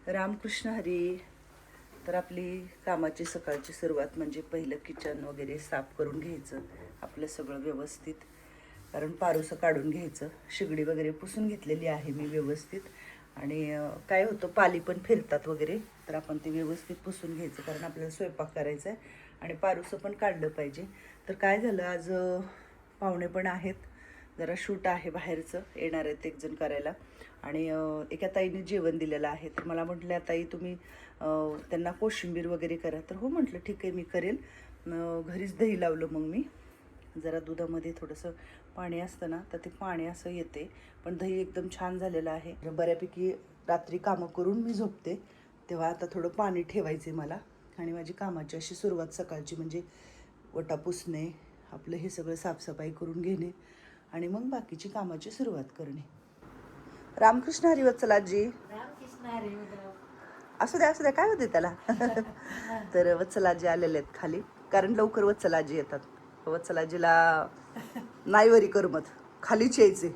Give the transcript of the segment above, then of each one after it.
रामकृष्ण हरी. तर आपली कामाची सकाळची सुरुवात म्हणजे पहिलं किचन वगैरे साफ करून घ्यायचं, आपलं सगळं व्यवस्थित. कारण पारूसं काढून घ्यायचं, शिगडी वगैरे पुसून घेतलेली आहे मी व्यवस्थित. आणि काय होतं, पाली पण फिरतात वगैरे, तर आपण ते व्यवस्थित पुसून घ्यायचं, कारण आपल्याला स्वयंपाक करायचा आहे आणि पारूसं पण काढलं पाहिजे. तर काय झालं, आज पाहुणे पण आहेत, जरा शूट आहे बाहेरचं, येणार आहेत एक जण करायला. आणि एका ताईने जेवण दिलेलं आहे, तर मला म्हटलं ताई तुम्ही त्यांना कोशिंबीर वगैरे करा. तर हो म्हटलं ठीक आहे मी करेल. घरीच दही लावलं मग मी. जरा दुधामध्ये थोडंसं पाणी असतं ना, तर ते पाणी असं येते, पण दही एकदम छान झालेलं आहे. बऱ्यापैकी रात्री कामं करून मी झोपते, तेव्हा आता थोडं पाणी ठेवायचं आहे मला. आणि माझी कामाची अशी सुरुवात सकाळची म्हणजे वटा पुसणे, आपलं हे सगळं साफसफाई करून घेणे आणि मग बाकीची कामाची सुरुवात करणे. रामकृष्ण हरी वत्सलाजी. रामकृष्ण हरी. असू द्या काय होते त्याला. तर वत्सलाजी आलेले आहेत खाली, कारण लवकर वत्सलाजी येतात. वत्सलाजीला नाही वरी करमत, खालीच यायचे.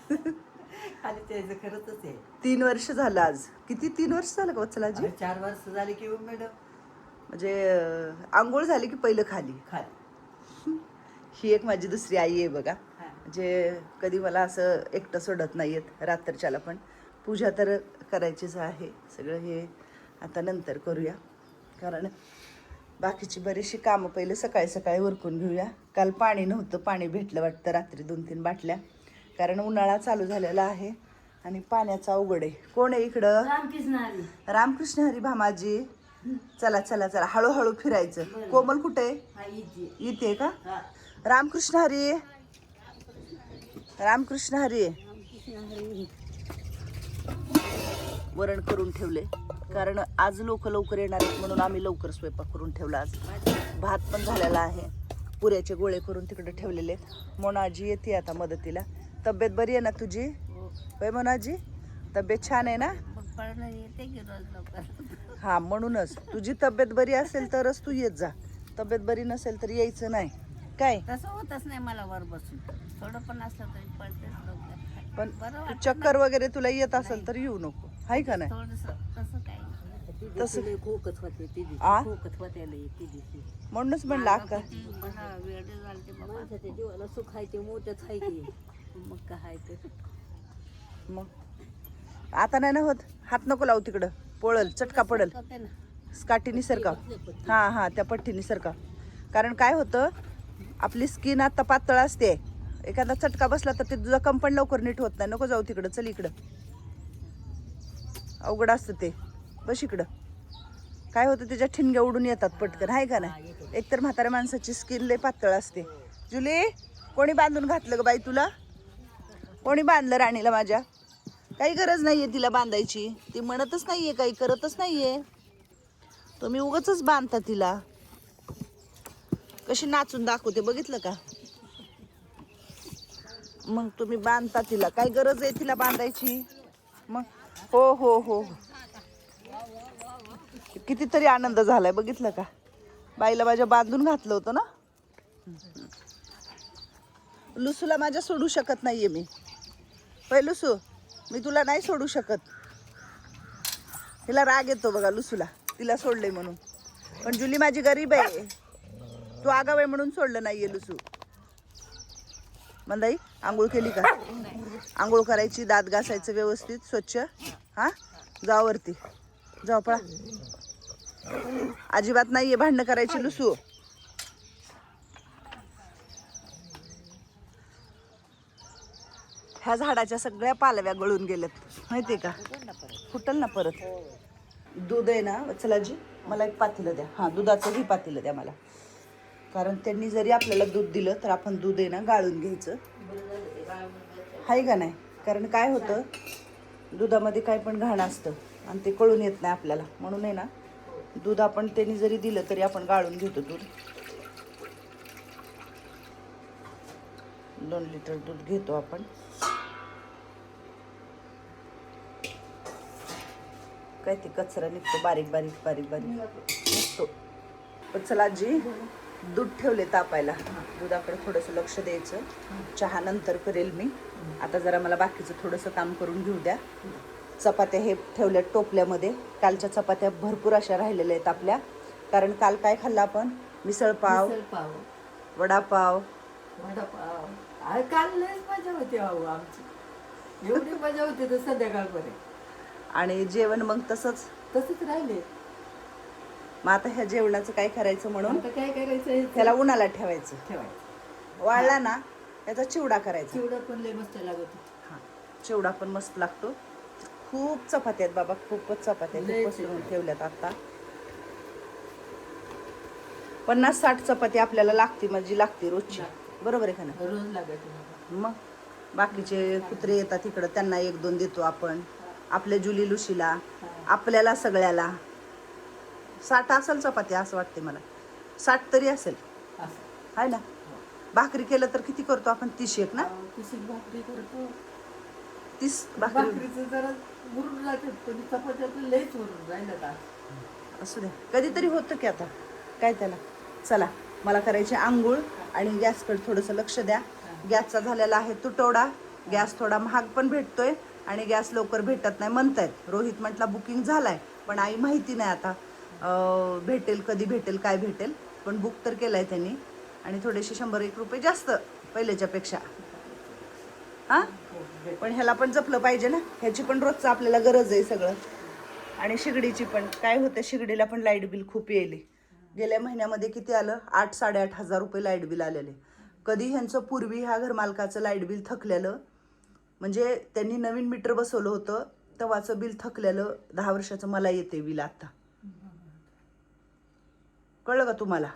खाली त्याचं खरंच आहे. 3 वर्ष झालं आज. किती 3 वर्ष झालं का वत्सलाजी? 4 वर्ष झाली की मॅडम. म्हणजे आंघोळ झाली की पहिलं खाली. ही एक माझी दुसरी आई आहे बघा, म्हणजे कधी मला असं एकटं सोडत नाही आहेत रात्रच्याला. पण पूजा तर करायचीच आहे, सगळं हे आता नंतर करूया, कारण बाकीची बरीचशी कामं पहिले सकाळी सकाळी उरकून घेऊया. काल पाणी नव्हतं, पाणी भेटलं वाटतं रात्री 2-3 बाटल्या, कारण उन्हाळा चालू झालेला आहे आणि पाण्याचा अवघड आहे. कोण आहे इकडं? रामकृष्ण हरी. रामकृष्ण हरी भामाजी. चला चला चला, हळूहळू फिरायचं. कोमल कुठे आहे? इथे का? रामकृष्ण हरी. रामकृष्ण हरी. वरण करून ठेवले, कारण आज लोक लवकर येणार आहेत म्हणून आम्ही लवकर स्वयंपाक करून ठेवला. आज भात पण झालेला आहे, पुऱ्याचे गोळे करून तिकडे ठेवलेले. मोनाजी येते आता मदतीला. तब्येत बरी आहे ना तुझी? होय मोनाजी, तब्येत छान आहे ना? हा, म्हणूनच तुझी तब्येत बरी असेल तरच तू येत जा, तब्येत बरी नसेल तर यायचं नाही. काय तसं होतच नाही मला वर बसून, थोडं पण असलं तरी पळतेच लवकर. पण तू चक्कर वगैरे तुला येत असेल तर येऊ नको, हाय का नाही? थोडंसं तसं काही तसं खोकत होते ती आ? खोकत होते ती दिवशी. म्हणूनच म्हणलं अक्का. मला वेळ झाले माणसाच्या जीवाला सुख आहे ते मोठंच आहे की. मग काय तर मग आता नाही ना होत, हात नको लावू तिकडं, पोळल, चटका पडल. स्काटीनी सरका, हां हां त्या पट्टीनी सरका. कारण काय होतं, आपली स्किन आता पातळ असते, एखादा चटका बसला तर ते जखम पण लवकर नीट होत नाही. नको जाऊ तिकडं, चल इकडं, अवघड असतं ते. बस इकडं. काय होतं, त्याच्या ठिणग्या उडून येतात पटकन, आहे का नाही? एकतर म्हाताऱ्या माणसाची स्किन लय पातळ असते. जुली, कोणी बांधून घातलं ग बाई तुला? कोणी बांधलं राणीला माझ्या? काही गरज नाहीये तिला बांधायची, ती म्हणतच नाहीये, काही करतच नाहीये, तुम्ही उगाचच बांधता तिला. कशी नाचून दाखवते बघितलं का? मग तुम्ही बांधता तिला, काय गरज आहे तिला बांधायची? मग हो हो हो, कितीतरी आनंद झालाय बघितलं का? बाईला माझ्या बांधून घातलं होतं ना. लुसूला माझ्या सोडू शकत नाहीये मी. लुसू, मी तुला नाही सोडू शकत. तिला राग येतो बघा लुसूला, तिला सोडले म्हणून. पण जुली माझी गरीब आहे, तू आगाव आहे म्हणून सोडलं नाहीये लुसू. मंदाई, आंघोळ केली का? आंघोळ करायची, दात घासायचं व्यवस्थित स्वच्छ. हा, जावरती जाऊ, पळा. अजिबात नाहीये भांडणं करायची लुसू. ह्या झाडाच्या सगळ्या पालव्या गळून गेल्यात माहितीये का? फुटल ना परत. दूध आहे ना वत्सलाजी, मला एक पातेलं द्या. हां, दुधाचंही पातेलं द्या मला, कारण त्यांनी जरी आपल्याला दूध दिलं तर आपण दूध आहे ना गाळून घ्यायचं, हाय का नाही? कारण काय होतं, दुधामध्ये काय पण घाण असतं आणि ते कळून येत नाही आपल्याला, म्हणून आहे ना दूध आपण त्यांनी जरी दिलं तरी आपण गाळून घेतो दूध. 2 लिटर दूध घेतो आपण. काय ते कचरा निघतो बारीक बारीक बारीक बारीक निघतो. पण चला आजी, दूध ठेवले तापायला, दुधाकडे थोडंसं लक्ष द्यायचं. चहा नंतर करेल मी, आता जरा मला बाकीचं थोडंसं काम करून घेऊ द्या. चपात्या हे ठेवल्या टोपल्यामध्ये. कालच्या चपात्या भरपूर अशा राहिलेल्या आहेत आपल्या, कारण काल काय खाल्लं आपण? मिसळपाव, पाव वडापाव. वडापाव. अरे काल लयच मजा होती अहो आमची, एवढी मजा होती तर संध्याकाळपर्यंत. आणि जेवण मग तसंच राहिले. मग आता ह्या जेवणाचं काय करायचं म्हणून आता काय करायचं, त्याला उन्हाला ठेवायचं. ठेवायचं. वाळला ना त्याचा चिवडा करायचा. चिवडा पण लय मस्त लागत. हा, चिवडा पण मस्त लागतो. खूप चपात्या आहेत बाबा, खूपच चपात्या लय पसरून ठेवल्यात आता. 50-60 चपाती आपल्याला लागते, म्हणजे लागते रोजची. बरोबर आहे का ना? रोज लागत. मग बाकीचे कुत्रे येतात इकडं, त्यांना 1-2 देतो आपण. आपल्या जुली लुशीला, आपल्याला सगळ्याला 60 असेल चपाती असं वाटते मला. 60 तरी असेल, आहे ना? भाकरी केलं तर किती करतो आपण? 30 ना? 30 भाकरी करतो. 30 भाकरी. भाकरीचं जरा उरून जातात, पण चपात्याचं लयच उरून राहिलं का. असू द्या, कधीतरी होतं की आता काय त्याला. चला, मला करायची आंघोळ आणि गॅसकडे थोडंसं लक्ष द्या. गॅसचा झालेला आहे तुटवडा. गॅस थोडा महाग पण भेटतोय आणि गॅस लवकर भेटत नाही म्हणतायत. रोहित म्हटला बुकिंग झालाय, पण आई माहिती नाही आता भेटेल कधी भेटेल काय भेटेल. पण बुक तर केलाय त्यांनी, आणि थोडेसे 100-1 रुपये जास्त पहिल्याच्या पेक्षा. हां, पण ह्याला पण जपलं पाहिजे ना, ह्याची पण रोजचं आपल्याला गरज आहे सगळं. आणि शिगडीची पण काय होतं, शिगडीला पण लाईट बिल खूप येईल. गेल्या महिन्यामध्ये किती आलं? 8-8.5 हजार रुपये लाईट बिल आलेले. कधी ह्यांचं पूर्वी ह्या घरमालकाचं लाईट बिल थकलेलं, म्हणजे त्यांनी नवीन मीटर बसवलं होतं तेव्हाचं बिल थकलेलं 10 वर्षाचं मला येते बिल आता. कळलं का तुम्हाला?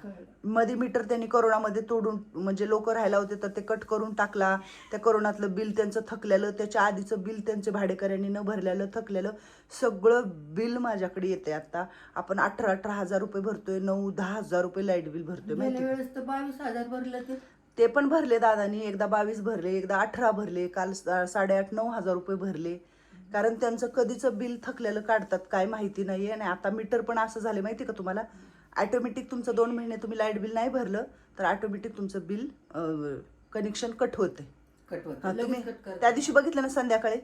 मध्ये मीटर त्यांनी कोरोनामध्ये तोडून, म्हणजे लोक राहायला होते तर ते कट करून टाकला. त्या कोरोनातलं बिल त्यांचं थकलेलं, त्याच्या आधीचं बिल त्यांचे भाडेकऱ्यांनी न भरलेलं थकलेलं सगळं बिल माझ्याकडे येते आता. आपण 18-18 हजार रुपये भरतोय, 9-10 हजार रुपये लाईट बिल भरतोय. गेल्या वेळेस तर 22,000 भरलं. ते पण भरले दादानी. एकदा 22 भरले, एकदा 18 भरले, काल 8.5-9 हजार रुपये भरले. कारण त्यांचं कधीचं बिल थकलेलं काढतात काय माहिती नाहीये. आणि आता मीटर पण असं झालं माहिती का तुम्हाला, ऑटोमॅटिक तुमचं 2 महिने तुम्ही लाईट बिल नाही भरलं तर ऑटोमॅटिक तुमचं बिल कनेक्शन कट होते. तुम्ही त्या दिवशी बघितलं ना संध्याकाळी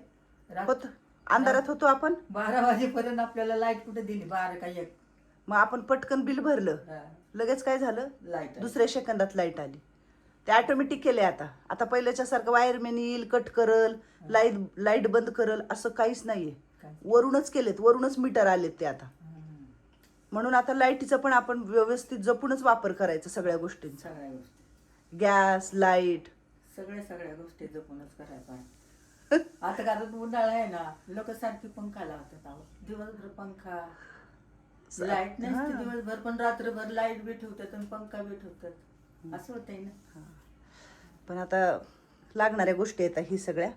होत, अंधारात होतो आपण, 12 वाजेपर्यंत आपल्याला लाईट कुठे दिली? 12 का 1. मग आपण पटकन बिल भरलं, लगेच काय झालं, लाईट दुसऱ्या सेकंदात लाईट आली. ते ऑटोमॅटिक केले आता. आता पहिल्याच्या सारखं वायरमॅन येईल, कट करल, लाईट बंद करल असं काहीच नाहीये. वरूनच केलेत, वरूनच मीटर आलेत ते आता. म्हणून आता लाईटीचा पण आपण व्यवस्थित जपूनच वापर करायचा सगळ्या गोष्टींचा. गॅस, लाईट, सगळ्या गोष्टी जपूनच करायचा. आता कारण उन्हाळा आहे ना, लोक सारखी पंखा लावतात. दिवसभर पंखा, लाईट नसते दिवसभर, पण रात्रभर लाईट बी ठेवतात आणि पंखा बी ठेवतात. असं होतंय ना. पण आता लागणाऱ्या गोष्टी येतात ही सगळ्या.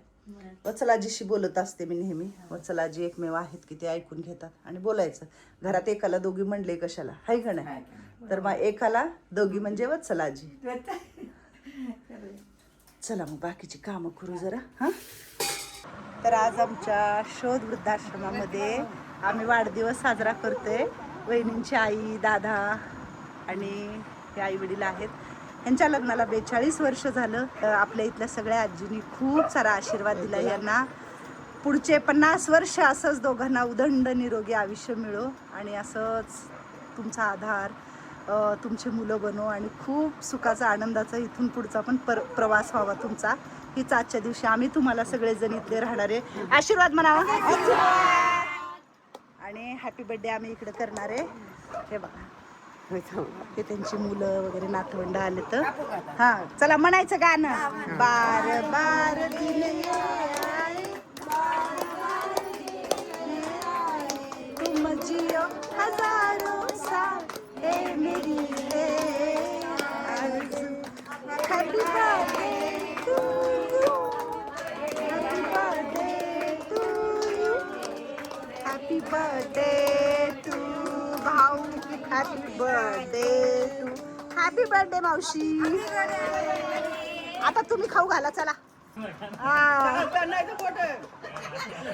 वत्सलाजीशी बोलत असते मी नेहमी. वत्सलाजी एकमेव आहेत की ते ऐकून घेतात आणि बोलायचं. घरात एकाला दोघी म्हणले कशाला, हाय का नाही? तर मग एकाला दोघी म्हणजे वत्सलाजी. चला मग बाकीची कामं करू जरा. हां, तर आज आमच्या शोध वृद्धाश्रमामध्ये आम्ही वाढदिवस साजरा करतोय. वहिनींची आई, दादा आणि हे आई वडील आहेत. ह्यांच्या लग्नाला 42 वर्ष झालं. आपल्या इथल्या सगळ्या आजींनी खूप सारा आशीर्वाद दिला यांना. पुढचे 50 वर्ष असंच दोघांना उदंड निरोगी आयुष्य मिळो आणि असंच तुमचा आधार, तुमचे मुलं बनो आणि खूप सुखाचा आनंदाचा इथून पुढचा पण प्रवास व्हावा तुमचा. हीच आजच्या दिवशी आम्ही तुम्हाला सगळेजण इथले राहणारे आशीर्वाद म्हणावा. आणि हॅपी बर्थडे आम्ही इकडे करणार आहे. हे बघा, हे त्यांची मुलं वगैरे नातवंड आले तर. हा, चला म्हणायचं गाणं. बार बार दिन तुम जियो हजारों साल, हे मेरी है आरज़ू. Happy birthday to you, happy birthday to you, happy birthday to भाऊ, happy birthday to. Happy birthday मावशी. आता तुम्ही खाऊ घाला चला.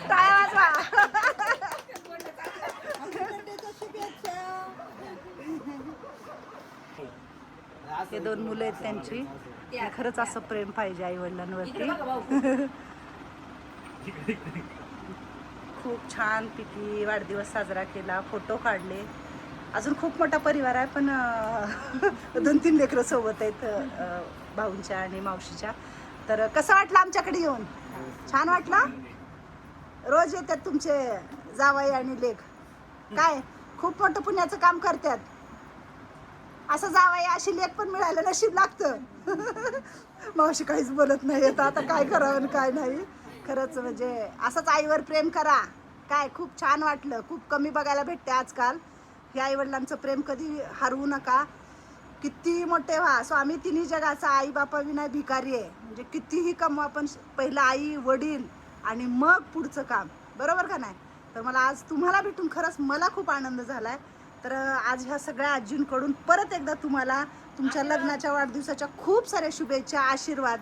टाळ्या वाजवा. हे 2 मुलं आहेत त्यांची. खरंच असं प्रेम पाहिजे आई वडिलांवरती. खूप छानपैकी वाढदिवस साजरा केला, फोटो काढले. अजून खूप मोठा परिवार आहे, पण 2-3 लेकरं सोबत आहेत भाऊंच्या आणि मावशीच्या. तर कसं वाटलं आमच्याकडे येऊन? छान वाटलं? रोज येतात तुमचे जावई आणि लेक, काय खूप मोठं पुण्याचं काम करतात. असं जावई अशी लेक पण मिळायला नशीब लागतं. मावशी काहीच बोलत नाही, आता काय करावं आणि काय नाही. खरंच म्हणजे असंच आईवर प्रेम करा. काय खूप छान वाटलं. खूप कमी बघायला भेटते आजकाल. हे आईवडिलांचं प्रेम कधी हरवू नका. किती मोठे व्हा, स्वामी तिन्ही जगाचा, आई बापा विना भिकारी आहे. म्हणजे कितीही कमवा, पण पहिलं आई वडील आणि मग पुढचं काम, बरोबर का नाही? तर मला आज तुम्हाला भेटून खरंच मला खूप आनंद झालाय. तर आज ह्या सगळ्या आजींकडून परत एकदा तुम्हाला तुमच्या लग्नाच्या वाढदिवसाच्या खूप साऱ्या शुभेच्छा, आशीर्वाद.